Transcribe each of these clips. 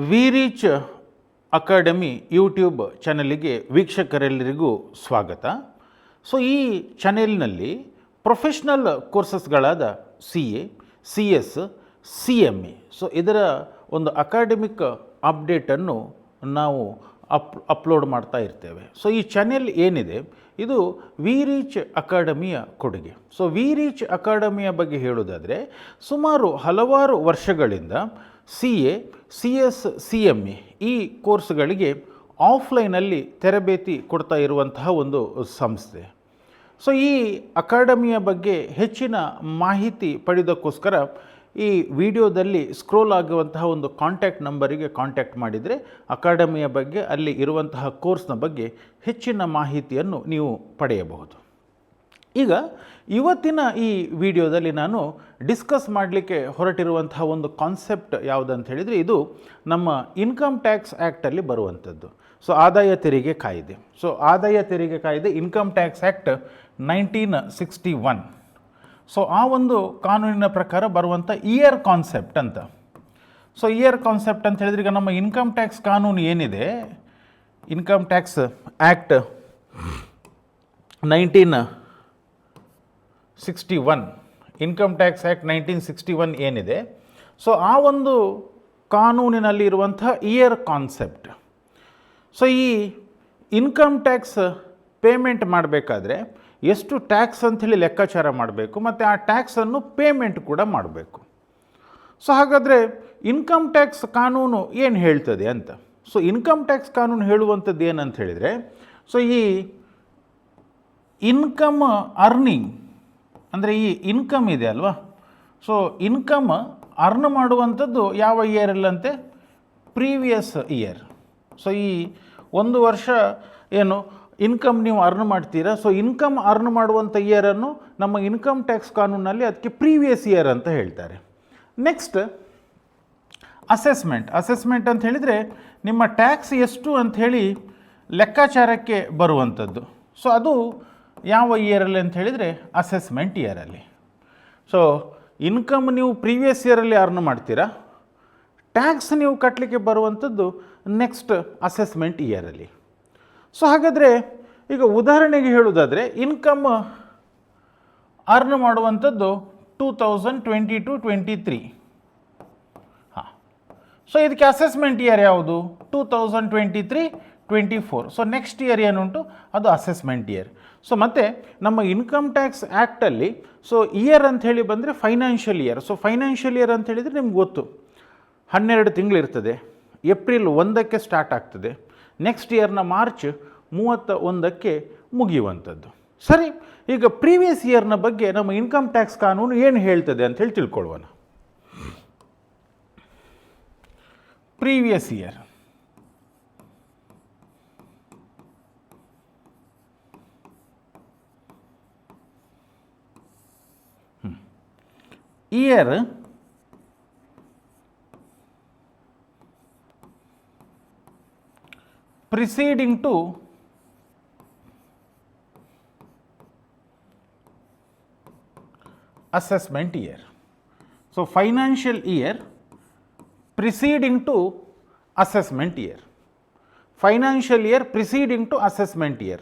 V reach academy YouTube ಚಾನಲಿಗೆ ವೀಕ್ಷಕರೆಲ್ಲರಿಗೂ ಸ್ವಾಗತ. So ಈ ಚಾನೆಲ್ನಲ್ಲಿ ಪ್ರೊಫೆಷ್ನಲ್ ಕೋರ್ಸಸ್ಗಳಾದ CA, CS, CMA ಇದರ ಒಂದು ಅಕಾಡೆಮಿಕ್ ಅಪ್ಡೇಟನ್ನು ನಾವು ಅಪ್ಲೋಡ್ ಮಾಡ್ತಾ ಇರ್ತೇವೆ. ಸೊ ಈ ಚಾನೆಲ್ ಏನಿದೆ ಇದು ವಿ ರೀಚ್ ಅಕಾಡೆಮಿಯ ಕೊಡುಗೆ. ಸೊ ವಿ ರೀಚ್ ಅಕಾಡೆಮಿಯ ಬಗ್ಗೆ ಹೇಳೋದಾದರೆ ಸುಮಾರು ಹಲವಾರು ವರ್ಷಗಳಿಂದ CA, CS, CMA ಈ ಕೋರ್ಸ್ಗಳಿಗೆ ಆಫ್ಲೈನಲ್ಲಿ ತರಬೇತಿ ಕೊಡ್ತಾ ಇರುವಂತಹ ಒಂದು ಸಂಸ್ಥೆ. ಸೊ ಈ ಅಕಾಡೆಮಿಯ ಬಗ್ಗೆ ಹೆಚ್ಚಿನ ಮಾಹಿತಿ ಪಡೆಯೋದಕ್ಕೋಸ್ಕರ ಈ ವಿಡಿಯೋದಲ್ಲಿ ಸ್ಕ್ರೋಲ್ ಆಗುವಂತಹ ಒಂದು ಕಾಂಟ್ಯಾಕ್ಟ್ ನಂಬರಿಗೆ ಕಾಂಟ್ಯಾಕ್ಟ್ ಮಾಡಿದರೆ ಅಕಾಡೆಮಿಯ ಬಗ್ಗೆ ಅಲ್ಲಿ ಇರುವಂತಹ ಕೋರ್ಸ್ನ ಬಗ್ಗೆ ಹೆಚ್ಚಿನ ಮಾಹಿತಿಯನ್ನು ನೀವು ಪಡೆಯಬಹುದು. ಈಗ ಇವತ್ತಿನ ಈ ವಿಡಿಯೋದಲ್ಲಿ ನಾನು ಡಿಸ್ಕಸ್ ಮಾಡಲಿಕ್ಕೆ ಹೊರಟಿರುವಂತಹ ಒಂದು ಕಾನ್ಸೆಪ್ಟ್ ಯಾವುದಂತ ಹೇಳಿದರೆ ಇದು ನಮ್ಮ ಇನ್ಕಮ್ ಟ್ಯಾಕ್ಸ್ ಆ್ಯಕ್ಟಲ್ಲಿ ಬರುವಂಥದ್ದು. ಸೊ ಆದಾಯ ತೆರಿಗೆ ಕಾಯ್ದೆ. ಸೊ ಆದಾಯ ತೆರಿಗೆ ಕಾಯ್ದೆ ಇನ್ಕಮ್ ಟ್ಯಾಕ್ಸ್ ಆ್ಯಕ್ಟ್ 1961. ಸೊ ಆ ಒಂದು ಕಾನೂನಿನ ಪ್ರಕಾರ ಬರುವಂಥ ಇಯರ್ ಕಾನ್ಸೆಪ್ಟ್ ಅಂತ. ಸೊ ಇಯರ್ ಕಾನ್ಸೆಪ್ಟ್ ಅಂತ ಹೇಳಿದ್ರೆ ಈಗ ನಮ್ಮ ಇನ್ಕಮ್ ಟ್ಯಾಕ್ಸ್ ಕಾನೂನು ಏನಿದೆ, income tax act 1961, income tax act 1961 ಏನಿದೆ, ಸೊ ಆ ಒಂದು ಕಾನೂನಿನಲ್ಲಿ ಇರುವಂಥ ಇಯರ್ ಕಾನ್ಸೆಪ್ಟ್. ಸೊ ಈ ಇನ್ಕಮ್ ಟ್ಯಾಕ್ಸ್ ಪೇಮೆಂಟ್ ಮಾಡಬೇಕಾದ್ರೆ ಎಷ್ಟು ಟ್ಯಾಕ್ಸ್ ಅಂಥೇಳಿ ಲೆಕ್ಕಾಚಾರ ಮಾಡಬೇಕು ಮತ್ತು ಆ ಟ್ಯಾಕ್ಸನ್ನು ಪೇಮೆಂಟ್ ಕೂಡ ಮಾಡಬೇಕು. ಸೊ ಹಾಗಾದರೆ ಇನ್ಕಮ್ ಟ್ಯಾಕ್ಸ್ ಕಾನೂನು ಏನು ಹೇಳ್ತದೆ ಅಂತ. ಸೊ ಇನ್ಕಮ್ ಟ್ಯಾಕ್ಸ್ ಕಾನೂನು ಹೇಳುವಂಥದ್ದು ಏನಂತ ಹೇಳಿದರೆ, ಸೊ ಈ ಇನ್ಕಮ್ ಅರ್ನಿಂಗ್ ಅಂದರೆ ಈ ಇನ್ಕಮ್ ಇದೆ ಅಲ್ವಾ, ಸೊ ಇನ್ಕಮ್ ಅರ್ನ್ ಮಾಡುವಂಥದ್ದು ಯಾವ ಇಯರಲ್ಲಂತೆ, ಪ್ರೀವಿಯಸ್ ಇಯರ್. ಸೊ ಈ ಒಂದು ವರ್ಷ ಏನು ಇನ್ಕಮ್ ನೀವು ಅರ್ನ್ ಮಾಡ್ತೀರಾ, ಸೊ ಇನ್ಕಮ್ ಅರ್ನ್ ಮಾಡುವಂಥ ಇಯರನ್ನು ನಮ್ಮ ಇನ್ಕಮ್ ಟ್ಯಾಕ್ಸ್ ಕಾನೂನಲ್ಲಿ ಅದಕ್ಕೆ ಪ್ರೀವಿಯಸ್ ಇಯರ್ ಅಂತ ಹೇಳ್ತಾರೆ. Next assessment. ಅಸೆಸ್ಮೆಂಟ್ ಅಂತ ಹೇಳಿದರೆ ನಿಮ್ಮ ಟ್ಯಾಕ್ಸ್ ಎಷ್ಟು ಅಂಥೇಳಿ ಲೆಕ್ಕಾಚಾರಕ್ಕೆ ಬರುವಂಥದ್ದು. ಸೊ ಅದು ಯಾವ ಇಯರಲ್ಲಿ ಅಂತ ಹೇಳಿದರೆ ಅಸೆಸ್ಮೆಂಟ್ ಇಯರಲ್ಲಿ. ಸೊ ಇನ್ಕಮ್ ನೀವು ಪ್ರೀವಿಯಸ್ ಇಯರಲ್ಲಿ ಅರ್ನ್ ಮಾಡ್ತೀರಾ, ಟ್ಯಾಕ್ಸ್ ನೀವು ಕಟ್ಟಲಿಕ್ಕೆ ಬರುವಂಥದ್ದು ನೆಕ್ಸ್ಟ್ ಅಸೆಸ್ಮೆಂಟ್ ಇಯರಲ್ಲಿ. ಸೊ ಹಾಗಾದರೆ ಈಗ ಉದಾಹರಣೆಗೆ ಹೇಳೋದಾದರೆ ಇನ್ಕಮ್ ಅರ್ನ್ ಮಾಡುವಂಥದ್ದು 2022-23. ಹಾಂ, ಸೊ ಇದಕ್ಕೆ ಅಸೆಸ್ಮೆಂಟ್ ಇಯರ್ ಯಾವುದು, 2023-24. ಸೊ ನೆಕ್ಸ್ಟ್ ಇಯರ್ ಏನುಂಟು ಅದು ಅಸೆಸ್ಮೆಂಟ್ ಇಯರ್. ಸೊ ಮತ್ತು ನಮ್ಮ ಇನ್ಕಮ್ ಟ್ಯಾಕ್ಸ್ ಆ್ಯಕ್ಟಲ್ಲಿ ಸೊ ಇಯರ್ ಅಂಥೇಳಿ ಬಂದರೆ financial year. So financial year ಅಂತ ಹೇಳಿದರೆ ನಿಮ್ಗೆ ಗೊತ್ತು, 12 ತಿಂಗಳಿರ್ತದೆ. ಏಪ್ರಿಲ್ 1ಕ್ಕೆ ಸ್ಟಾರ್ಟ್ ಆಗ್ತದೆ, ನೆಕ್ಸ್ಟ್ ಇಯರ್ನ ಮಾರ್ಚ್ 31ಕ್ಕೆ ಮುಗಿಯುವಂಥದ್ದು. ಸರಿ, ಈಗ ಪ್ರೀವಿಯಸ್ ಇಯರ್ನ ಬಗ್ಗೆ ನಮ್ಮ ಇನ್ಕಮ್ ಟ್ಯಾಕ್ಸ್ ಕಾನೂನು ಏನು ಹೇಳ್ತದೆ ಅಂತ ಹೇಳಿ ತಿಳ್ಕೊಳ್ಳೋಣ. Previous year year preceding to assessment year. So financial year preceding to assessment year. Financial year preceding to assessment year.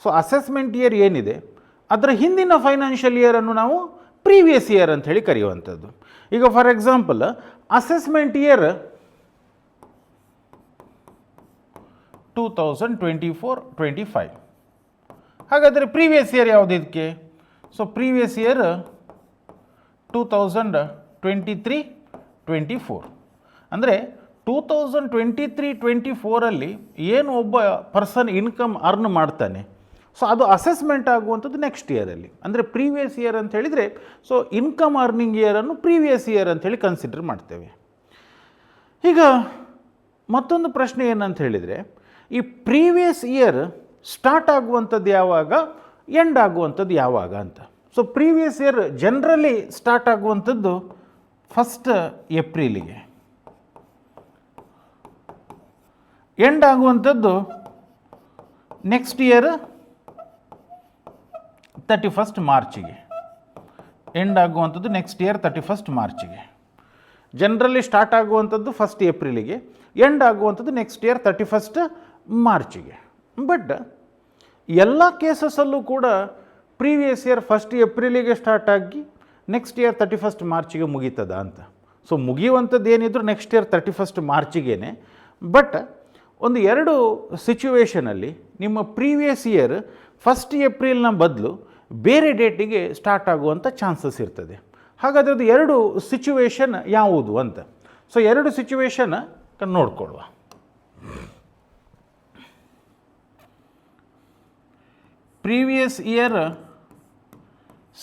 So assessment year ಏನಿದೆ ಅದರ ಹಿಂದಿನ ಫೈನಾನ್ಷಿಯಲ್ ಇಯರನ್ನು ನಾವು ಪ್ರೀವಿಯಸ್ ಇಯರ್ ಅಂತ ಹೇಳಿ ಕರೆಯುವಂಥದ್ದು. ಈಗ ಫಾರ್ ಎಕ್ಸಾಂಪಲ್ ಅಸೆಸ್ಮೆಂಟ್ ಇಯರ್ 2024-25. ಹಾಗಾದರೆ ಪ್ರೀವಿಯಸ್ ಇಯರ್ ಯಾವುದು ಇದಕ್ಕೆ, ಸೊ ಪ್ರೀವಿಯಸ್ ಇಯರ್ 2023-24. ಅಂದರೆ 2023-24 ಏನು ಒಬ್ಬ ಪರ್ಸನ್ ಇನ್ಕಮ್ ಅರ್ನ್ ಮಾಡ್ತಾನೆ, ಸೊ ಅದು ಅಸೆಸ್ಮೆಂಟ್ ಆಗುವಂಥದ್ದು ನೆಕ್ಸ್ಟ್ ಇಯರಲ್ಲಿ. ಅಂದರೆ ಪ್ರೀವಿಯಸ್ ಇಯರ್ ಅಂತ ಹೇಳಿದರೆ ಸೊ ಇನ್ಕಮ್ ಅರ್ನಿಂಗ್ ಇಯರನ್ನು ಪ್ರೀವಿಯಸ್ ಇಯರ್ ಅಂಥೇಳಿ ಕನ್ಸಿಡರ್ ಮಾಡ್ತೇವೆ. ಈಗ ಮತ್ತೊಂದು ಪ್ರಶ್ನೆ ಏನಂತ ಹೇಳಿದರೆ, ಈ ಪ್ರೀವಿಯಸ್ ಇಯರ್ ಸ್ಟಾರ್ಟ್ ಆಗುವಂಥದ್ದು ಯಾವಾಗ, ಎಂಡ್ ಆಗುವಂಥದ್ದು ಯಾವಾಗ ಅಂತ. So previous year generally start ಆಗುವಂಥದ್ದು 1 ಏಪ್ರಿಲಿಗೆ, ಎಂಡ್ ಆಗುವಂಥದ್ದು ನೆಕ್ಸ್ಟ್ ಇಯರ್ 31 ಮಾರ್ಚಿಗೆ, ಎಂಡ್ ಆಗುವಂಥದ್ದು ನೆಕ್ಸ್ಟ್ ಇಯರ್ 31 ಮಾರ್ಚಿಗೆ. ಜನರಲಿ ಸ್ಟಾರ್ಟ್ ಆಗುವಂಥದ್ದು 1st ಏಪ್ರಿಲಿಗೆ, ಎಂಡ್ ಆಗುವಂಥದ್ದು ನೆಕ್ಸ್ಟ್ ಇಯರ್ 31st ಮಾರ್ಚಿಗೆ. ಬಟ್ ಎಲ್ಲ ಕೇಸಸಲ್ಲೂ ಕೂಡ ಪ್ರೀವಿಯಸ್ ಇಯರ್ 1st ಏಪ್ರಿಲಿಗೆ ಸ್ಟಾರ್ಟ್ ಆಗಿ ನೆಕ್ಸ್ಟ್ ಇಯರ್ 31st ಮಾರ್ಚಿಗೆ ಮುಗೀತದ ಅಂತ. ಸೊ ಮುಗಿಯುವಂಥದ್ದು ಏನಿದ್ರು ನೆಕ್ಸ್ಟ್ ಇಯರ್ 31st ಮಾರ್ಚಿಗೇ. ಬಟ್ ಒಂದು 2 ಸಿಚುವೇಷನಲ್ಲಿ ನಿಮ್ಮ ಪ್ರೀವಿಯಸ್ ಇಯರ್ 1st ಏಪ್ರಿಲ್ನ ಬದಲು ಬೇರೆ ಡೇಟಿಗೆ ಸ್ಟಾರ್ಟ್ ಆಗುವಂಥ ಚಾನ್ಸಸ್ ಇರ್ತದೆ. ಹಾಗಾದರೆ ಅದು 2 ಸಿಚುವೇಷನ್ ಯಾವುದು ಅಂತ. ಸೊ 2 ಸಿಚುವೇಷನ್ ನೋಡ್ಕೊಳ್ಳುವ. Previous year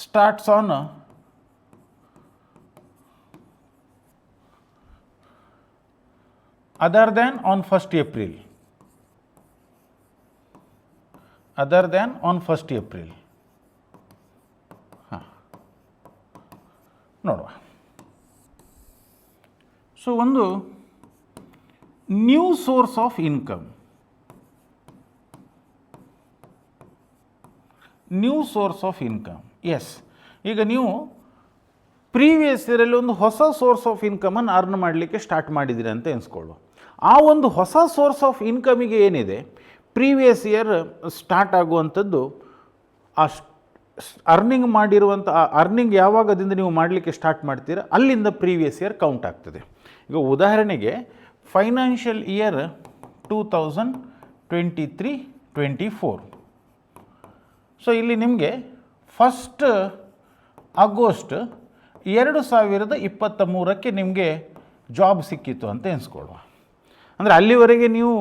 starts on other than on 1st April. Other than on 1st April. ನೋಡುವ. ಸೊ ಒಂದು new source of income. New source of income. Yes, ಈಗ ನೀವು ಪ್ರೀವಿಯಸ್ ಇಯರಲ್ಲಿ ಒಂದು ಹೊಸ ಸೋರ್ಸ್ ಆಫ್ ಇನ್ಕಮನ್ನು ಅರ್ನ್ ಮಾಡಲಿಕ್ಕೆ ಸ್ಟಾರ್ಟ್ ಮಾಡಿದ್ದೀರಿ ಅಂತ ಎನ್ಸ್ಕೊಳ್ಳು. ಆ ಒಂದು ಹೊಸ ಸೋರ್ಸ್ ಆಫ್ ಇನ್ಕಮಿಗೆ ಏನಿದೆ, ಪ್ರೀವಿಯಸ್ ಇಯರ್ ಸ್ಟಾರ್ಟ್ ಆಗುವಂಥದ್ದು ಆ ಅರ್ನಿಂಗ್ ಮಾಡಿರುವಂಥ ಅರ್ನಿಂಗ್ ಯಾವಾಗದಿಂದ ನೀವು ಮಾಡಲಿಕ್ಕೆ ಸ್ಟಾರ್ಟ್ ಮಾಡ್ತೀರ ಅಲ್ಲಿಂದ ಪ್ರೀವಿಯಸ್ ಇಯರ್ ಕೌಂಟ್ ಆಗ್ತದೆ. ಈಗ ಉದಾಹರಣೆಗೆ ಫೈನಾನ್ಷಿಯಲ್ ಇಯರ್ 2023-24. ಸೊ ಇಲ್ಲಿ ನಿಮಗೆ 1st ಆಗಸ್ಟ್ 2023ಕ್ಕೆ ನಿಮಗೆ ಜಾಬ್ ಸಿಕ್ಕಿತ್ತು ಅಂತ ಎನ್ಸ್ಕೊಳ್ಳುವ. ಅಂದರೆ ಅಲ್ಲಿವರೆಗೆ ನೀವು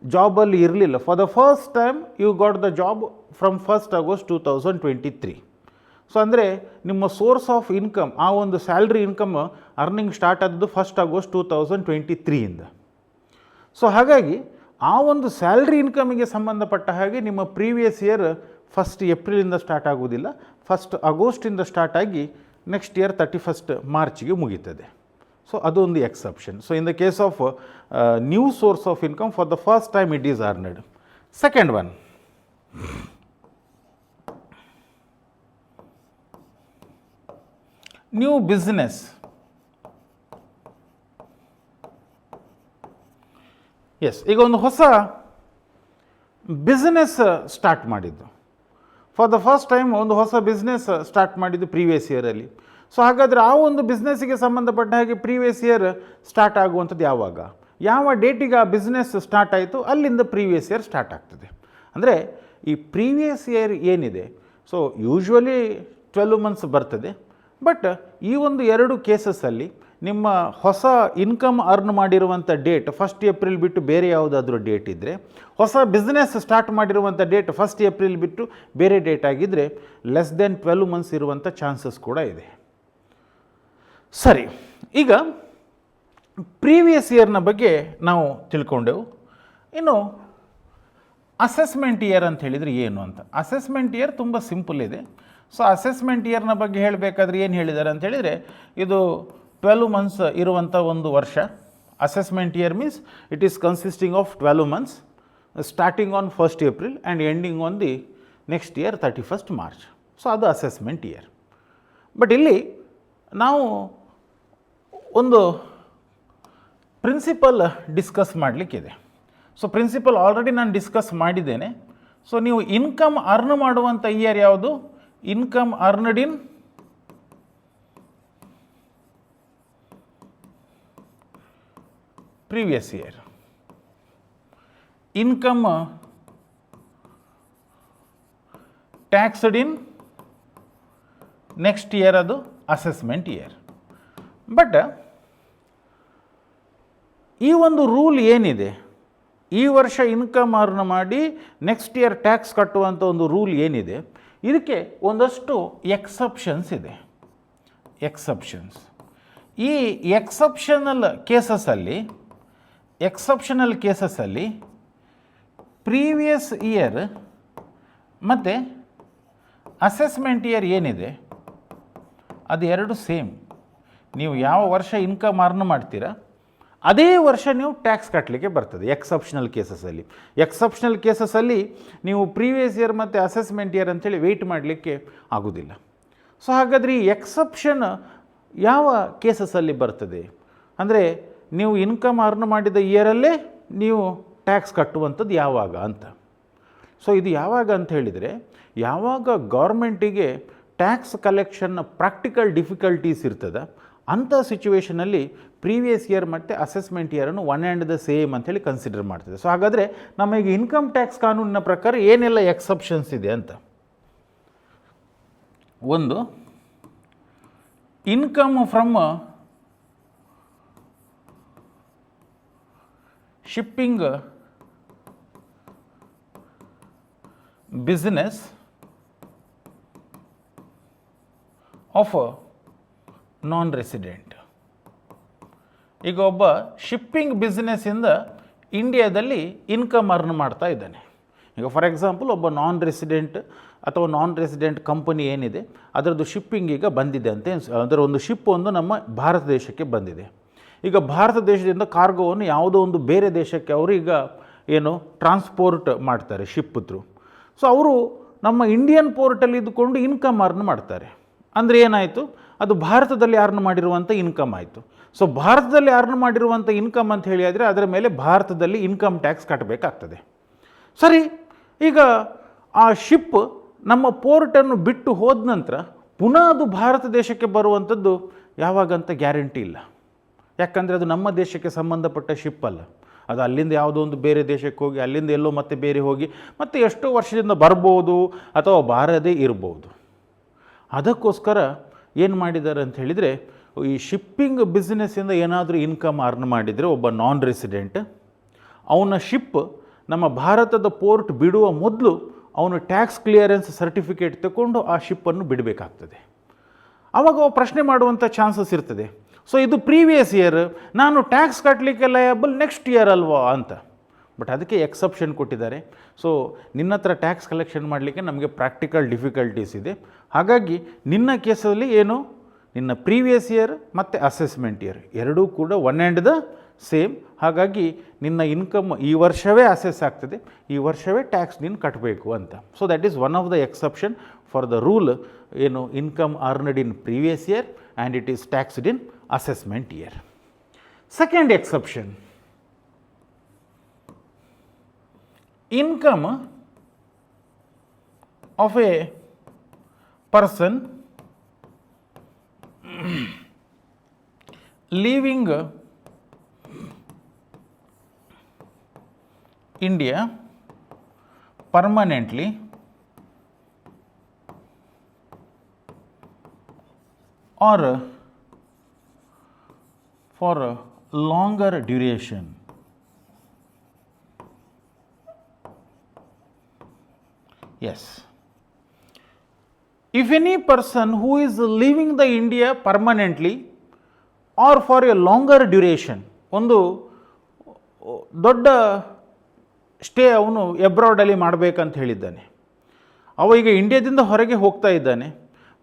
ಜಾಬಲ್ಲಿ ಇರಲಿಲ್ಲ. For the first time you got the job from 1st August 2023. So ಅಂದರೆ ನಿಮ್ಮ ಸೋರ್ಸ್ ಆಫ್ ಇನ್ಕಮ್, ಆ ಒಂದು ಸ್ಯಾಲ್ರಿ ಇನ್ಕಮ್ ಅರ್ನಿಂಗ್ ಸ್ಟಾರ್ಟ್ ಆದದ್ದು 1st ಆಗಸ್ಟ್ 2023ಇಂದ. ಸೊ ಹಾಗಾಗಿ ಆ ಒಂದು ಸ್ಯಾಲ್ರಿ ಇನ್ಕಮಿಗೆ ಸಂಬಂಧಪಟ್ಟ ಹಾಗೆ ನಿಮ್ಮ ಪ್ರೀವಿಯಸ್ ಇಯರ್ 1st ಏಪ್ರಿಲಿಂದ ಸ್ಟಾರ್ಟ್ ಆಗುವುದಿಲ್ಲ, 1st ಆಗಸ್ಟಿಂದ ಸ್ಟಾರ್ಟ್ ಆಗಿ ನೆಕ್ಸ್ಟ್ ಇಯರ್ 31st ಮಾರ್ಚಿಗೆ ಮುಗೀತದೆ. ಸೊ ಅದೊಂದು exception. So in the case of new source of income for the first time it is earned. Second one, new business. Yes, ಈಗ ಒಂದು ಹೊಸ business start ಮಾಡಿದ್ದು, ಫಾರ್ ದ ಫಸ್ಟ್ ಟೈಮ್ ಒಂದು ಹೊಸ business start ಮಾಡಿದ್ದು previous ಇಯರಲ್ಲಿ. So ಹಾಗಾದರೆ ಆ ಒಂದು ಬಿಸ್ನೆಸ್ಸಿಗೆ ಸಂಬಂಧಪಟ್ಟ ಹಾಗೆ ಪ್ರೀವಿಯಸ್ ಇಯರ್ ಸ್ಟಾರ್ಟ್ ಆಗುವಂಥದ್ದು ಯಾವಾಗ, ಯಾವ ಡೇಟಿಗೆ ಆ ಬಿಸ್ನೆಸ್ ಸ್ಟಾರ್ಟ್ ಆಯಿತು ಅಲ್ಲಿಂದ ಪ್ರೀವಿಯಸ್ ಇಯರ್ ಸ್ಟಾರ್ಟ್ ಆಗ್ತದೆ. ಅಂದರೆ ಈ ಪ್ರೀವಿಯಸ್ ಇಯರ್ ಏನಿದೆ, ಸೊ ಯೂಶ್ವಲಿ 12 ಮಂತ್ಸ್ ಬರ್ತದೆ. ಬಟ್ ಈ ಒಂದು 2 ಕೇಸಸಲ್ಲಿ ನಿಮ್ಮ ಹೊಸ ಇನ್ಕಮ್ ಅರ್ನ್ ಮಾಡಿರುವಂಥ ಡೇಟ್ 1st ಏಪ್ರಿಲ್ ಬಿಟ್ಟು ಬೇರೆ ಯಾವುದಾದ್ರೂ ಡೇಟ್ ಇದ್ದರೆ, ಹೊಸ ಬಿಸ್ನೆಸ್ ಸ್ಟಾರ್ಟ್ ಮಾಡಿರುವಂಥ ಡೇಟ್ 1st ಏಪ್ರಿಲ್ ಬಿಟ್ಟು ಬೇರೆ ಡೇಟ್ ಆಗಿದ್ದರೆ ಲೆಸ್ ದೆನ್ 12 ಮಂತ್ಸ್ ಇರುವಂಥ ಚಾನ್ಸಸ್ ಕೂಡ ಇದೆ. ಸರಿ, ಈಗ ಪ್ರೀವಿಯಸ್ ಇಯರ್ನ ಬಗ್ಗೆ ನಾವು ತಿಳ್ಕೊಂಡೆವು. ಇನ್ನು ಅಸೆಸ್ಮೆಂಟ್ ಇಯರ್ ಅಂತ ಹೇಳಿದರೆ ಏನು ಅಂತ. ಅಸೆಸ್ಮೆಂಟ್ ಇಯರ್ ತುಂಬ ಸಿಂಪಲ್ ಇದೆ. ಸೊ ಅಸೆಸ್ಮೆಂಟ್ ಇಯರ್ನ ಬಗ್ಗೆ ಹೇಳಬೇಕಾದ್ರೆ ಏನು ಹೇಳಿದ್ದಾರೆ ಅಂತ ಹೇಳಿದರೆ, ಇದು 12 ಮಂತ್ಸ್ ಇರುವಂಥ ಒಂದು ವರ್ಷ. Assessment year means it is consisting of 12 months starting on 1st April and ending on the next year 31st March. So ಅದು ಅಸೆಸ್ಮೆಂಟ್ ಇಯರ್. ಬಟ್ ಇಲ್ಲಿ ನಾವು ಒಂದು ಪ್ರಿನ್ಸಿಪಲ್ ಡಿಸ್ಕಸ್ ಮಾಡಲಿಕ್ಕಿದೆ. ಸೊ ಪ್ರಿನ್ಸಿಪಲ್ ಆಲ್ರೆಡಿ ನಾನು ಡಿಸ್ಕಸ್ ಮಾಡಿದ್ದೇನೆ. ಸೊ ನೀವು income earn ಮಾಡುವಂಥ year ಯಾವುದು? Income earned in previous year. Income taxed in next year, ಅದು ಅಸೆಸ್ಮೆಂಟ್ ಇಯರ್. ಬಟ್ ಈ ಒಂದು ರೂಲ್ ಏನಿದೆ, ಈ ವರ್ಷ ಇನ್ಕಮ್ ಅರ್ನ್ ಮಾಡಿ ನೆಕ್ಸ್ಟ್ ಇಯರ್ ಟ್ಯಾಕ್ಸ್ ಕಟ್ಟುವಂಥ ಒಂದು ರೂಲ್ ಏನಿದೆ, ಇದಕ್ಕೆ ಒಂದಷ್ಟು ಎಕ್ಸೆಪ್ಷನ್ಸ್ ಇದೆ. ಎಕ್ಸೆಪ್ಷನ್ಸ್, ಈ ಎಕ್ಸೆಪ್ಷನಲ್ ಕೇಸಸಲ್ಲಿ ಪ್ರೀವಿಯಸ್ ಇಯರ್ ಮತ್ತು ಅಸೆಸ್ಮೆಂಟ್ ಇಯರ್ ಏನಿದೆ ಅದು 2 ಸೇಮ್. ನೀವು ಯಾವ ವರ್ಷ ಇನ್ಕಮ್ ಅರ್ನ್ ಮಾಡ್ತೀರಾ ಅದೇ ವರ್ಷ ನೀವು ಟ್ಯಾಕ್ಸ್ ಕಟ್ಟಲಿಕ್ಕೆ ಬರ್ತದೆ ಎಕ್ಸೆಪ್ಷನಲ್ ಕೇಸಸಲ್ಲಿ. ಎಕ್ಸೆಪ್ಷನಲ್ ಕೇಸಸಲ್ಲಿ ನೀವು ಪ್ರೀವಿಯಸ್ ಇಯರ್ ಮತ್ತು ಅಸೆಸ್ಮೆಂಟ್ ಇಯರ್ ಅಂಥೇಳಿ ವೆಯ್ಟ್ ಮಾಡಲಿಕ್ಕೆ ಆಗೋದಿಲ್ಲ. ಸೊ ಹಾಗಾದರೆ ಈ ಎಕ್ಸೆಪ್ಷನ್ ಯಾವ ಕೇಸಸಲ್ಲಿ ಬರ್ತದೆ ಅಂದರೆ ನೀವು ಇನ್ಕಮ್ ಅರ್ನ್ ಮಾಡಿದ ಇಯರಲ್ಲೇ ನೀವು ಟ್ಯಾಕ್ಸ್ ಕಟ್ಟುವಂಥದ್ದು ಯಾವಾಗ ಅಂತ. ಸೊ ಇದು ಯಾವಾಗ ಅಂತ ಹೇಳಿದರೆ, ಯಾವಾಗ ಗೌರ್ಮೆಂಟಿಗೆ ಟ್ಯಾಕ್ಸ್ ಕಲೆಕ್ಷನ್ನ ಪ್ರಾಕ್ಟಿಕಲ್ ಡಿಫಿಕಲ್ಟೀಸ್ ಇರ್ತದೆ ಅಂಥ ಸಿಚುವೇಷನಲ್ಲಿ ಪ್ರೀವಿಯಸ್ ಇಯರ್ ಮತ್ತು ಅಸೆಸ್ಮೆಂಟ್ ಇಯರನ್ನು ಒನ್ ಆ್ಯಂಡ್ ದ ಸೇಮ್ ಅಂಥೇಳಿ ಕನ್ಸಿಡರ್ ಮಾಡ್ತದೆ. ಸೊ ಹಾಗಾದರೆ ನಮಗೆ ಇನ್ಕಮ್ ಟ್ಯಾಕ್ಸ್ ಕಾನೂನಿನ ಪ್ರಕಾರ ಏನೆಲ್ಲ ಎಕ್ಸೆಪ್ಷನ್ಸ್ ಇದೆ ಅಂತ. ಒಂದು, income from shipping business of non resident. ಈಗ ಒಬ್ಬ ಶಿಪ್ಪಿಂಗ್ ಬಿಸ್ನೆಸ್ಸಿಂದ ಇಂಡಿಯಾದಲ್ಲಿ ಇನ್ಕಮ್ ಅರ್ನ್ ಮಾಡ್ತಾ ಇದ್ದಾನೆ. ಈಗ ಫಾರ್ ಎಕ್ಸಾಂಪಲ್ ಒಬ್ಬ ನಾನ್ ರೆಸಿಡೆಂಟ್ ಅಥವಾ ನಾನ್ ರೆಸಿಡೆಂಟ್ ಕಂಪನಿ ಏನಿದೆ ಅದರದ್ದು ಶಿಪ್ಪಿಂಗ್ ಈಗ ಬಂದಿದೆ ಅಂತ ಅದರ ಒಂದು ಶಿಪ್ ಒಂದು ನಮ್ಮ ಭಾರತ ದೇಶಕ್ಕೆ ಬಂದಿದೆ. ಈಗ ಭಾರತ ದೇಶದಿಂದ ಕಾರ್ಗೋವನ್ನು ಯಾವುದೋ ಒಂದು ಬೇರೆ ದೇಶಕ್ಕೆ ಅವರು ಈಗ ಏನು ಟ್ರಾನ್ಸ್ಪೋರ್ಟ್ ಮಾಡ್ತಾರೆ ಶಿಪ್ ಥ್ರೂ. ಸೊ ಅವರು ನಮ್ಮ ಇಂಡಿಯನ್ ಪೋರ್ಟಲ್ಲಿ ಇದ್ದುಕೊಂಡು ಇನ್ಕಮ್ ಅರ್ನ್ ಮಾಡ್ತಾರೆ. ಅಂದರೆ ಏನಾಯಿತು, ಅದು ಭಾರತದಲ್ಲಿ ಅರ್ನ್ ಮಾಡಿರುವಂಥ ಇನ್ಕಮ್ ಆಯಿತು. ಸೊ ಭಾರತದಲ್ಲಿ ಅರ್ನ್ ಮಾಡಿರುವಂಥ ಇನ್ಕಮ್ ಅಂತ ಹೇಳಿ ಆದರೆ ಅದರ ಮೇಲೆ ಭಾರತದಲ್ಲಿ ಇನ್ಕಮ್ ಟ್ಯಾಕ್ಸ್ ಕಟ್ಟಬೇಕಾಗ್ತದೆ. ಸರಿ, ಈಗ ಆ ಶಿಪ್ ನಮ್ಮ ಪೋರ್ಟನ್ನು ಬಿಟ್ಟು ಹೋದ ನಂತರ ಪುನಃ ಅದು ಭಾರತ ದೇಶಕ್ಕೆ ಬರುವಂಥದ್ದು ಯಾವಾಗಂತ ಗ್ಯಾರಂಟಿ ಇಲ್ಲ. ಯಾಕಂದರೆ ಅದು ನಮ್ಮ ದೇಶಕ್ಕೆ ಸಂಬಂಧಪಟ್ಟ ಶಿಪ್ ಅಲ್ಲ, ಅದು ಅಲ್ಲಿಂದ ಯಾವುದೋ ಒಂದು ಬೇರೆ ದೇಶಕ್ಕೆ ಹೋಗಿ ಅಲ್ಲಿಂದ ಎಲ್ಲೋ ಮತ್ತೆ ಬೇರೆ ಹೋಗಿ ಮತ್ತೆ ಎಷ್ಟೋ ವರ್ಷದಿಂದ ಬರ್ಬೋದು ಅಥವಾ ಬಾರದೇ ಇರ್ಬೋದು. ಅದಕ್ಕೋಸ್ಕರ ಏನು ಮಾಡಿದ್ದಾರೆ ಅಂತ ಹೇಳಿದರೆ, ಈ ಶಿಪ್ಪಿಂಗ್ ಬಿಸ್ನೆಸ್ಸಿಂದ ಏನಾದರೂ ಇನ್ಕಮ್ ಅರ್ನ್ ಮಾಡಿದರೆ ಒಬ್ಬ ನಾನ್ ರೆಸಿಡೆಂಟ್, ಅವನ ಶಿಪ್ ನಮ್ಮ ಭಾರತದ ಪೋರ್ಟ್ ಬಿಡುವ ಮೊದಲು ಅವನು ಟ್ಯಾಕ್ಸ್ ಕ್ಲಿಯರೆನ್ಸ್ ಸರ್ಟಿಫಿಕೇಟ್ ತಗೊಂಡು ಆ ಶಿಪ್ಪನ್ನು ಬಿಡಬೇಕಾಗ್ತದೆ. ಆವಾಗ ಅವ ಪ್ರಶ್ನೆ ಮಾಡುವಂಥ ಚಾನ್ಸಸ್ ಇರ್ತದೆ, ಸೊ ಇದು ಪ್ರೀವಿಯಸ್ ಇಯರ್, ನಾನು ಟ್ಯಾಕ್ಸ್ ಕಟ್ಟಲಿಕ್ಕೆ ಲಯಬಲ್ ನೆಕ್ಸ್ಟ್ ಇಯರ್ ಅಲ್ವಾ ಅಂತ. ಬಟ್ ಅದಕ್ಕೆ ಎಕ್ಸೆಪ್ಷನ್ ಕೊಟ್ಟಿದ್ದಾರೆ. ಸೊ ನಿನ್ನ ಹತ್ರ ಟ್ಯಾಕ್ಸ್ ಕಲೆಕ್ಷನ್ ಮಾಡಲಿಕ್ಕೆ ನಮಗೆ ಪ್ರಾಕ್ಟಿಕಲ್ ಡಿಫಿಕಲ್ಟೀಸ್ ಇದೆ. ಹಾಗಾಗಿ ನಿನ್ನ ಕೇಸಲ್ಲಿ ಏನು, ನಿನ್ನ ಪ್ರೀವಿಯಸ್ ಇಯರ್ ಮತ್ತು ಅಸೆಸ್ಮೆಂಟ್ ಇಯರ್ ಎರಡೂ ಕೂಡ ಒನ್ ಆ್ಯಂಡ್ ದ ಸೇಮ್. ಹಾಗಾಗಿ ನಿನ್ನ ಇನ್ಕಮ್ ಈ ವರ್ಷವೇ ಅಸೆಸ್ ಆಗ್ತದೆ, ಈ ವರ್ಷವೇ ಟ್ಯಾಕ್ಸ್ ನೀನು ಕಟ್ಟಬೇಕು ಅಂತ. So that is one of the exception for the rule ಏನು, income earned in previous year and it is taxed in assessment year. Second exception, income of a person leaving India permanently or for a longer duration. Yes. If any person who is leaving the India permanently or for a longer duration, ಒಂದು ದೊಡ್ಡ stay ಅವನು ಎಬ್ರಾಡಲ್ಲಿ ಮಾಡಬೇಕಂತ ಹೇಳಿದ್ದಾನೆ. ಅವ ಈಗ ಇಂಡಿಯಾದಿಂದ ಹೊರಗೆ ಹೋಗ್ತಾ ಇದ್ದಾನೆ,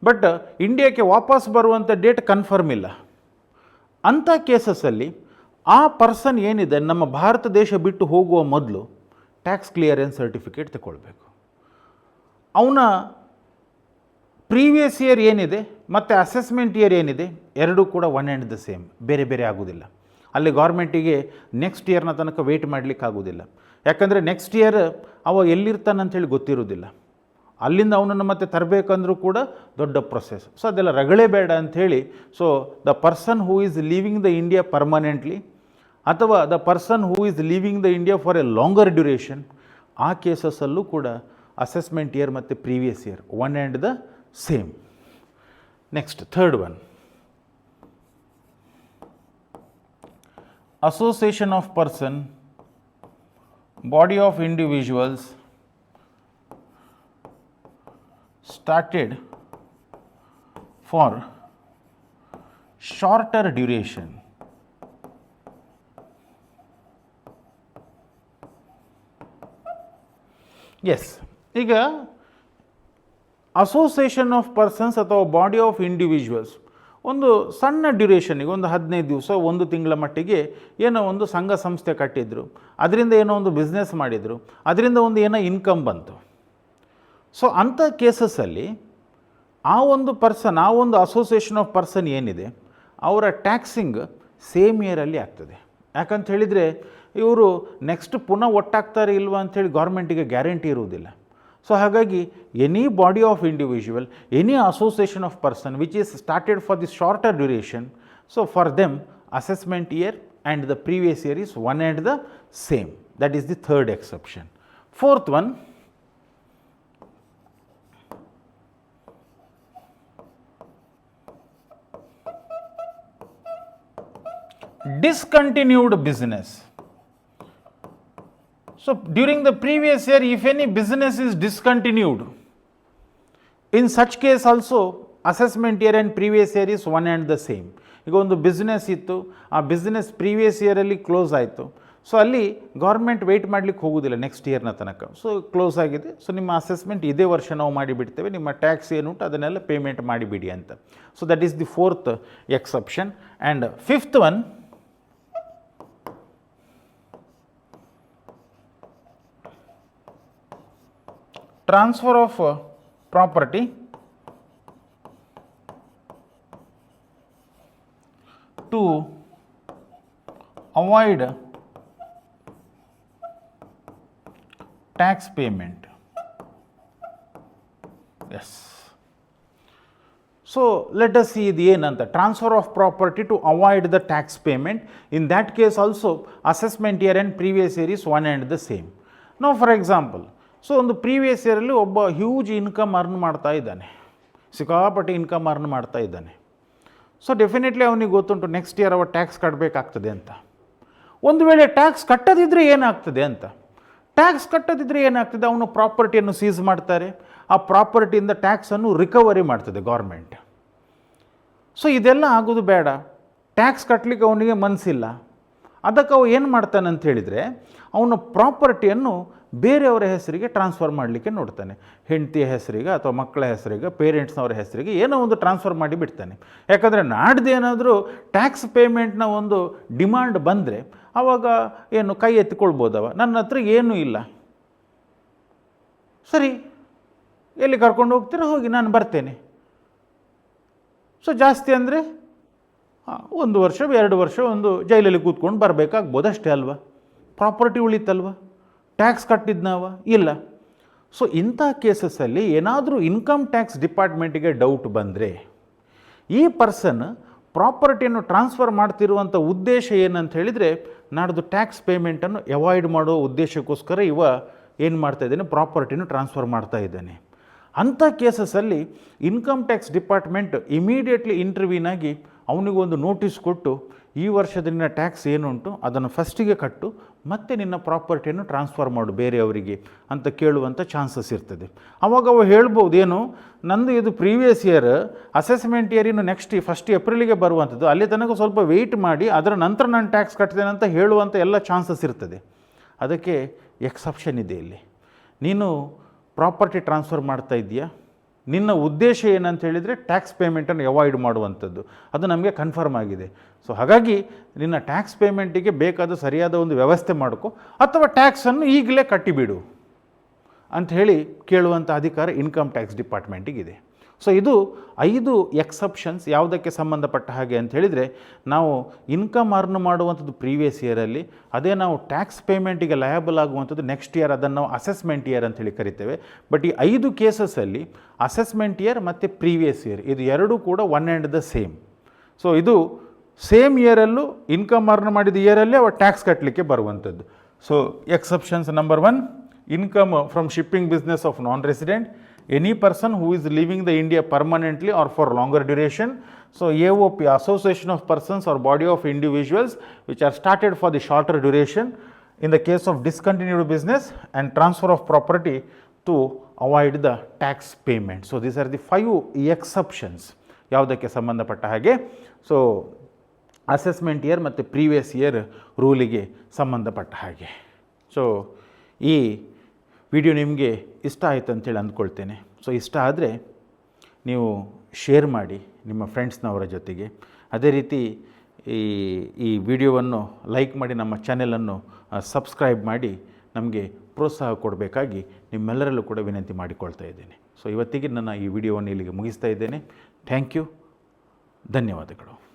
ಬಟ್ ಇಂಡಿಯಾಕ್ಕೆ ವಾಪಸ್ ಬರುವಂಥ ಡೇಟ್ ಕನ್ಫರ್ಮ್ ಇಲ್ಲ. ಅಂಥ ಕೇಸಸ್ಸಲ್ಲಿ ಆ ಪರ್ಸನ್ ಏನಿದೆ ನಮ್ಮ ಭಾರತ ದೇಶ ಬಿಟ್ಟು ಹೋಗುವ ಮೊದಲು ಟ್ಯಾಕ್ಸ್ ಕ್ಲಿಯರೆನ್ಸ್ ಸರ್ಟಿಫಿಕೇಟ್ ತಗೊಳ್ಬೇಕು. ಅವನ ಪ್ರೀವಿಯಸ್ ಇಯರ್ ಏನಿದೆ ಮತ್ತು ಅಸೆಸ್ಮೆಂಟ್ ಇಯರ್ ಏನಿದೆ ಎರಡೂ ಕೂಡ ಒನ್ ಆ್ಯಂಡ್ ದ ಸೇಮ್, ಬೇರೆ ಬೇರೆ ಆಗೋದಿಲ್ಲ. ಅಲ್ಲಿ ಗೌರ್ಮೆಂಟಿಗೆ ನೆಕ್ಸ್ಟ್ ಇಯರ್ನ ತನಕ ವೆಯ್ಟ್ ಮಾಡಲಿಕ್ಕೆ ಆಗೋದಿಲ್ಲ. ಯಾಕಂದರೆ ನೆಕ್ಸ್ಟ್ ಇಯರ್ ಅವ ಎಲ್ಲಿರ್ತಾನಂಥೇಳಿ ಗೊತ್ತಿರೋದಿಲ್ಲ. ಅಲ್ಲಿಂದ ಅವನನ್ನು ಮತ್ತೆ ತರಬೇಕಂದ್ರೂ ಕೂಡ ದೊಡ್ಡ ಪ್ರೊಸೆಸ್. ಸೊ ಅದೆಲ್ಲ ರಗಳೆ ಬೇಡ ಅಂಥೇಳಿ, so the person who is leaving the India permanently ಅಥವಾ the person who is leaving the India for a longer duration, ಆ ಕೇಸಸ್ಸಲ್ಲೂ ಕೂಡ ಅಸೆಸ್ಮೆಂಟ್ ಇಯರ್ ಮತ್ತು previous year one and the same. Next third one, association of person, body of individuals started for shorter duration. Yes, ಈಗ association of persons ಅಥವಾ body of individuals ಒಂದು ಸಣ್ಣ ಡ್ಯೂರೇಷನಿಗೆ ಒಂದು 15 ದಿವಸ 1 ತಿಂಗಳ ಮಟ್ಟಿಗೆ ಏನೋ ಒಂದು ಸಂಘ ಸಂಸ್ಥೆ ಕಟ್ಟಿದ್ರು, ಅದರಿಂದ ಏನೋ ಒಂದು ಬಿಸ್ನೆಸ್ ಮಾಡಿದರು, ಅದರಿಂದ ಒಂದು ಏನೋ ಇನ್ಕಮ್ ಬಂತು. ಸೊ ಅಂಥ ಕೇಸಸ್ಸಲ್ಲಿ ಆ ಒಂದು ಪರ್ಸನ್, ಆ ಒಂದು ಅಸೋಸಿಯೇಷನ್ ಆಫ್ ಪರ್ಸನ್ ಏನಿದೆ ಅವರ ಟ್ಯಾಕ್ಸಿಂಗ್ ಸೇಮ್ ಇಯರಲ್ಲಿ ಆಗ್ತದೆ. ಯಾಕಂತ ಹೇಳಿದರೆ ಇವರು ನೆಕ್ಸ್ಟ್ ಪುನಃ ಒಟ್ಟಾಗ್ತಾರೆ ಇಲ್ವಾ ಅಂಥೇಳಿ ಗೌರ್ಮೆಂಟಿಗೆ ಗ್ಯಾರಂಟಿ ಇರುವುದಿಲ್ಲ. ಸೊ ಹಾಗಾಗಿ any body of individual, any association of person which is started for the shorter duration, so for them assessment year and the previous year is one and the same. That is the third exception. Fourth one, discontinued business. So during the previous year, if any business is discontinued, in such case also assessment year and previous year is one and the same. ಈಗ ಒಂದು business ಇತ್ತು, ಆ business previous ಇಯರಲ್ಲಿ close ಆಯಿತು. So ಅಲ್ಲಿ government weight ಮಾಡಲಿಕ್ಕೆ ಹೋಗೋದಿಲ್ಲ next ಇಯರ್ನ ತನಕ. So close ಆಗಿದೆ, ಸೊ ನಿಮ್ಮ ಅಸೆಸ್ಮೆಂಟ್ ಇದೇ ವರ್ಷ ನಾವು ಮಾಡಿಬಿಡ್ತೇವೆ, ನಿಮ್ಮ ಟ್ಯಾಕ್ಸ್ ಏನುಂಟು ಅದನ್ನೆಲ್ಲ ಪೇಮೆಂಟ್ ಮಾಡಿಬಿಡಿ ಅಂತ. So that is the fourth exception. And fifth one, transfer of property to avoid tax payment. Yes. So let us see the ಏನಂತ, transfer of property to avoid the tax payment. In that case also assessment year and previous year is one and the same. Now for example, so ಒಂದು previous ಇಯರಲ್ಲಿ ಒಬ್ಬ huge income earn ಮಾಡ್ತಾ ಇದ್ದಾನೆ, ಸಿಕ್ಕಾಪಟ್ಟೆ income earn ಮಾಡ್ತಾ ಇದ್ದಾನೆ. So definitely ಅವನಿಗೆ ಗೊತ್ತುಂಟು next year ಅವ ಟ್ಯಾಕ್ಸ್ ಕಟ್ಟಬೇಕಾಗ್ತದೆ ಅಂತ. ಒಂದು ವೇಳೆ ಟ್ಯಾಕ್ಸ್ ಕಟ್ಟದಿದ್ದರೆ ಏನಾಗ್ತದೆ ಅಂತ, ಟ್ಯಾಕ್ಸ್ ಕಟ್ಟದಿದ್ದರೆ ಏನಾಗ್ತದೆ, ಅವನು ಪ್ರಾಪರ್ಟಿಯನ್ನು ಸೀಸ್ ಮಾಡ್ತಾರೆ, ಆ ಪ್ರಾಪರ್ಟಿಯಿಂದ ಟ್ಯಾಕ್ಸನ್ನು ರಿಕವರಿ ಮಾಡ್ತದೆ ಗೌರ್ಮೆಂಟ್. ಸೊ ಇದೆಲ್ಲ ಆಗೋದು ಬೇಡ, ಟ್ಯಾಕ್ಸ್ ಕಟ್ಟಲಿಕ್ಕೆ ಅವನಿಗೆ ಮನಸ್ಸಿಲ್ಲ. ಅದಕ್ಕೆ ಅವ ಏನು ಮಾಡ್ತಾನೆ ಅಂತ ಹೇಳಿದರೆ, ಅವನ ಪ್ರಾಪರ್ಟಿಯನ್ನು ಬೇರೆಯವರ ಹೆಸರಿಗೆ ಟ್ರಾನ್ಸ್ಫರ್ ಮಾಡಲಿಕ್ಕೆ ನೋಡ್ತಾನೆ. ಹೆಂಡತಿಯ ಹೆಸರಿಗೆ ಅಥವಾ ಮಕ್ಕಳ ಹೆಸರಿಗೆ, ಪೇರೆಂಟ್ಸ್ನವರ ಹೆಸರಿಗೆ ಏನೋ ಒಂದು ಟ್ರಾನ್ಸ್ಫರ್ ಮಾಡಿ ಬಿಡ್ತಾನೆ. ಯಾಕಂದರೆ ನಾಡ್ದೇನಾದರೂ ಟ್ಯಾಕ್ಸ್ ಪೇಮೆಂಟ್ನ ಒಂದು ಡಿಮಾಂಡ್ ಬಂದರೆ ಆವಾಗ ಏನು ಕೈ ಎತ್ತಿಕೊಳ್ಬೋದವ, ನನ್ನ ಹತ್ರ ಏನೂ ಇಲ್ಲ, ಸರಿ ಎಲ್ಲಿ ಕರ್ಕೊಂಡು ಹೋಗ್ತೀರ ಹೋಗಿ ನಾನು ಬರ್ತೇನೆ. ಸೊ ಜಾಸ್ತಿ ಅಂದರೆ 1 ವರ್ಷ 2 ವರ್ಷ ಒಂದು ಜೈಲಲ್ಲಿ ಕೂತ್ಕೊಂಡು ಬರಬೇಕಾಗ್ಬೋದು ಅಷ್ಟೇ ಅಲ್ವಾ, ಪ್ರಾಪರ್ಟಿ ಉಳಿತಲ್ವ, ಟ್ಯಾಕ್ಸ್ ಕಟ್ಟಿದ್ನವ ಇಲ್ಲ. ಸೊ ಇಂಥ ಕೇಸಸ್ಸಲ್ಲಿ ಏನಾದರೂ ಇನ್ಕಮ್ ಟ್ಯಾಕ್ಸ್ ಡಿಪಾರ್ಟ್ಮೆಂಟಿಗೆ ಡೌಟ್ ಬಂದರೆ ಈ ಪರ್ಸನ್ ಪ್ರಾಪರ್ಟಿಯನ್ನು ಟ್ರಾನ್ಸ್ಫರ್ ಮಾಡ್ತಿರುವಂಥ ಉದ್ದೇಶ ಏನಂತ ಹೇಳಿದರೆ, ನಾಡ್ದು ಟ್ಯಾಕ್ಸ್ ಪೇಮೆಂಟನ್ನು ಅವಾಯ್ಡ್ ಮಾಡೋ ಉದ್ದೇಶಕ್ಕೋಸ್ಕರ ಇವ ಏನು ಮಾಡ್ತಾ ಇದ್ದಾನೆ, ಪ್ರಾಪರ್ಟಿನ ಟ್ರಾನ್ಸ್ಫರ್ ಮಾಡ್ತಾ ಇದ್ದಾನೆ. ಅಂಥ ಕೇಸಸ್ಸಲ್ಲಿ ಇನ್ಕಮ್ ಟ್ಯಾಕ್ಸ್ ಡಿಪಾರ್ಟ್ಮೆಂಟ್ ಇಮಿಡಿಯೇಟ್ಲಿ ಇಂಟರ್ವ್ಯೂನ್ ಆಗಿ ಅವನಿಗೊಂದು ನೋಟಿಸ್ ಕೊಟ್ಟು, ಈ ವರ್ಷದ ನಿನ್ನ ಟ್ಯಾಕ್ಸ್ ಏನುಂಟು ಅದನ್ನು ಫಸ್ಟಿಗೆ ಕಟ್ಟು, ಮತ್ತೆ ನಿನ್ನ ಪ್ರಾಪರ್ಟಿಯನ್ನು ಟ್ರಾನ್ಸ್ಫರ್ ಮಾಡು ಬೇರೆಯವರಿಗೆ ಅಂತ ಕೇಳುವಂಥ ಚಾನ್ಸಸ್ ಇರ್ತದೆ. ಆವಾಗ ಅವ ಹೇಳ್ಬೋದು, ಏನು ನಂದು ಇದು ಪ್ರೀವಿಯಸ್ ಇಯರ್, ಅಸೆಸ್ಮೆಂಟ್ ಇಯರ್ ಇನ್ನು ನೆಕ್ಸ್ಟ್ 1 ಏಪ್ರಿಲಿಗೆ ಬರುವಂಥದ್ದು, ಅಲ್ಲಿ ತನಕ ಸ್ವಲ್ಪ ವೆಯ್ಟ್ ಮಾಡಿ ಅದರ ನಂತರ ನಾನು ಟ್ಯಾಕ್ಸ್ ಕಟ್ತೇನೆ ಅಂತ ಹೇಳುವಂಥ ಎಲ್ಲ ಚಾನ್ಸಸ್ ಇರ್ತದೆ. ಅದಕ್ಕೆ ಎಕ್ಸೆಪ್ಷನ್ ಇದೆ ಇಲ್ಲಿ. ನೀನು ಪ್ರಾಪರ್ಟಿ ಟ್ರಾನ್ಸ್ಫರ್ ಮಾಡ್ತಾ ಇದೆಯಾ, ನಿನ್ನ ಉದ್ದೇಶ ಏನಂತ ಹೇಳಿದರೆ ಟ್ಯಾಕ್ಸ್ ಪೇಮೆಂಟನ್ನು ಅವಾಯ್ಡ್ ಮಾಡುವಂಥದ್ದು, ಅದು ನಮಗೆ ಕನ್ಫರ್ಮ್ ಆಗಿದೆ. ಸೊ ಹಾಗಾಗಿ ನಿನ್ನ ಟ್ಯಾಕ್ಸ್ ಪೇಮೆಂಟಿಗೆ ಬೇಕಾದ ಸರಿಯಾದ ಒಂದು ವ್ಯವಸ್ಥೆ ಮಾಡ್ಕೊ, ಅಥವಾ ಟ್ಯಾಕ್ಸನ್ನು ಈಗಲೇ ಕಟ್ಟಿಬಿಡು ಅಂಥೇಳಿ ಕೇಳುವಂಥ ಅಧಿಕಾರ ಇನ್ಕಮ್ ಟ್ಯಾಕ್ಸ್ ಡಿಪಾರ್ಟ್ಮೆಂಟಿಗಿದೆ. ಸೊ ಇದು 5 ಎಕ್ಸೆಪ್ಷನ್ಸ್ ಯಾವುದಕ್ಕೆ ಸಂಬಂಧಪಟ್ಟ ಹಾಗೆ ಅಂತ ಹೇಳಿದರೆ, ನಾವು ಇನ್ಕಮ್ ಅರ್ನ್ ಮಾಡುವಂಥದ್ದು ಪ್ರೀವಿಯಸ್ ಇಯರಲ್ಲಿ, ಅದೇ ನಾವು ಟ್ಯಾಕ್ಸ್ ಪೇಮೆಂಟಿಗೆ ಲಯಬಲ್ ಆಗುವಂಥದ್ದು ನೆಕ್ಸ್ಟ್ ಇಯರ್, ಅದನ್ನು ನಾವು ಅಸೆಸ್ಮೆಂಟ್ ಇಯರ್ ಅಂತೇಳಿ ಕರಿತೇವೆ. ಬಟ್ ಈ 5 ಕೇಸಸ್ಸಲ್ಲಿ ಅಸೆಸ್ಮೆಂಟ್ ಇಯರ್ ಮತ್ತು ಪ್ರೀವಿಯಸ್ ಇಯರ್ ಇದು ಎರಡೂ ಕೂಡ one and the same. So ಇದು ಸೇಮ್ ಇಯರಲ್ಲೂ ಇನ್ಕಮ್ ಅರ್ನ್ ಮಾಡಿದ ಇಯರಲ್ಲೇ ಅವ ಟ್ಯಾಕ್ಸ್ ಕಟ್ಟಲಿಕ್ಕೆ ಬರುವಂಥದ್ದು. So exceptions number 1, income from shipping business of non resident, any person who is leaving the India permanently or for longer duration. So AOP, association of persons or body of individuals which are started for the shorter duration in the case of discontinued business, and transfer of property to avoid the tax payment. So these are the 5 exceptions ಯಾವುದಕ್ಕೆ ಸಂಬಂಧಪಟ್ಟ ಹಾಗೆ. So assessment year ಮತ್ತು previous year ರೂಲಿಗೆ ಸಂಬಂಧಪಟ್ಟ ಹಾಗೆ. So ಈ video ನಿಮಗೆ ಇಷ್ಟ ಆಯಿತು ಅಂತೇಳಿ ಅಂದ್ಕೊಳ್ತೇನೆ. ಸೊ ಇಷ್ಟ ಆದರೆ ನೀವು ಶೇರ್ ಮಾಡಿ ನಿಮ್ಮ ಫ್ರೆಂಡ್ಸ್ನವರ ಜೊತೆಗೆ. ಅದೇ ರೀತಿ ಈ ವಿಡಿಯೋವನ್ನು ಲೈಕ್ ಮಾಡಿ, ನಮ್ಮ ಚಾನೆಲನ್ನು ಸಬ್ಸ್ಕ್ರೈಬ್ ಮಾಡಿ ನಮಗೆ ಪ್ರೋತ್ಸಾಹ ಕೊಡಬೇಕಾಗಿ ನಿಮ್ಮೆಲ್ಲರಲ್ಲೂ ಕೂಡ ವಿನಂತಿ ಮಾಡಿಕೊಳ್ತಾ ಇದ್ದೇನೆ. ಸೊ ಇವತ್ತಿಗೆ ನನ್ನ ಈ ವಿಡಿಯೋವನ್ನು ಇಲ್ಲಿಗೆ ಮುಗಿಸ್ತಾ ಇದ್ದೇನೆ. ಥ್ಯಾಂಕ್ ಯು, ಧನ್ಯವಾದಗಳು.